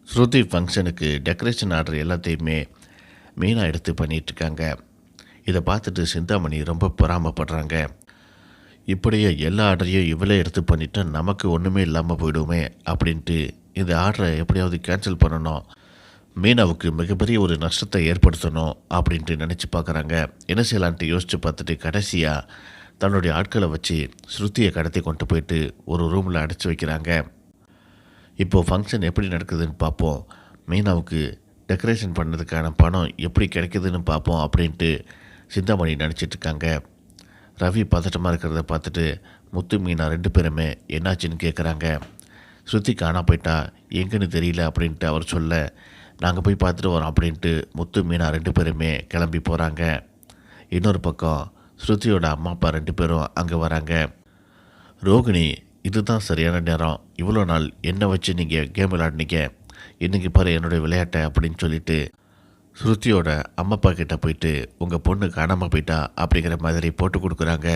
ஸ்ருதி ஃபங்க்ஷனுக்கு decoration order எல்லாத்தையுமே மீனா எடுத்து பண்ணிகிட்ருக்காங்க. இதை பார்த்துட்டு சிந்தாமணி ரொம்ப பொறாமப்படுறாங்க. இப்படியே எல்லா ஆர்டரையும் இவளே எடுத்து பண்ணிட்டா நமக்கு ஒன்றுமே இல்லாமல் போயிடுமே அப்படின்ட்டு இந்த ஆர்டரை எப்படியாவது கேன்சல் பண்ணணும், மீனாவுக்கு மிகப்பெரிய ஒரு நஷ்டத்தை ஏற்படுத்தணும் அப்படின்ட்டு நினச்சி பார்க்குறாங்க. என்ன செய்யலான்ட்டு யோசித்து பார்த்துட்டு கடைசியாக தன்னுடைய ஆட்களை வச்சு ஸ்ருதியை கடத்தி கொண்டு போயிட்டு ஒரு ரூமில் அடைச்சி வைக்கிறாங்க. இப்போது ஃபங்க்ஷன் எப்படி நடக்குதுன்னு பார்ப்போம், மீனாவுக்கு டெக்கரேஷன் பண்ணதுக்கான பணம் எப்படி கிடைக்குதுன்னு பார்ப்போம் அப்படின்ட்டு சிந்தாமணி நினச்சிட்ருக்காங்க. ரவி பதட்டமாக இருக்கிறத பார்த்துட்டு முத்து மீனா 2 பேருமே என்னாச்சுன்னு கேட்குறாங்க. ஸ்ருதி காணா போயிட்டா, எங்கன்னு தெரியல அப்படின்ட்டு அவர் சொல்ல, நாங்கள் போய் பார்த்துட்டு வரோம் அப்படின்ட்டு முத்து மீனா 2 பேருமே கிளம்பி போகிறாங்க. இன்னொரு பக்கம் ஸ்ருதியோட அம்மா அப்பா 2 பேரும் அங்கே வராங்க. ரோகிணி, இதுதான் சரியான நேரம், இவ்வளோ நாள் என்னை வச்சு நீங்கள் கேம் விளையாடினீங்க, இன்றைக்கி பாரு என்னுடைய விளையாட்டை அப்படின்னு சொல்லிட்டு ஸ்ருதியோட அம்மா அப்பா கிட்டே போயிட்டு உங்கள் பொண்ணு காணாமல் போயிட்டா அப்படிங்கிற மாதிரி போட்டு கொடுக்குறாங்க.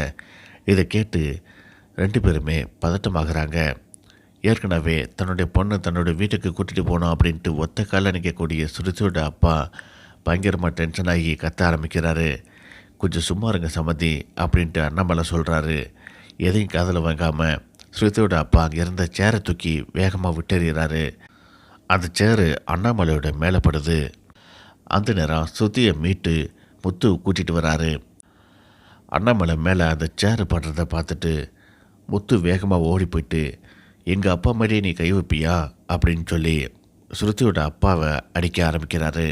இதை கேட்டு 2 பேருமே பதட்டமாகறாங்க. ஏற்கனவே தன்னுடைய பொண்ணை தன்னுடைய வீட்டுக்கு கூட்டிகிட்டு போகணும் அப்படின்ட்டு ஒத்த காலில் நிற்கக்கூடிய ஸ்ருதியோட அப்பா பயங்கரமாக டென்ஷன் ஆகி கத்த ஆரம்பிக்கிறாரு. கொஞ்சம் சும்மா இருங்க சம்மதி அப்படின்ட்டு அண்ணாமலை சொல்கிறாரு. எதையும் காதில் வாங்காமல் ஸ்ருதியோட அப்பா அங்கே இருந்த சேரை தூக்கி வேகமாக விட்டெறிகிறாரு. அந்த சேரு அண்ணாமலையோட மேலே படுது. அந்த நேரம் ஸ்ருதியை மீட்டு முத்து கூட்டிகிட்டு வராரு. அண்ணாமலை மேலே அந்த சேரு படுறதை பார்த்துட்டு முத்து வேகமாக ஓடி போயிட்டு, எங்கள் அப்பா மாதிரியே நீ கை வைப்பியா அப்படின்னு சொல்லி ஸ்ருதியோட அப்பாவை அடிக்க ஆரம்பிக்கிறாரு.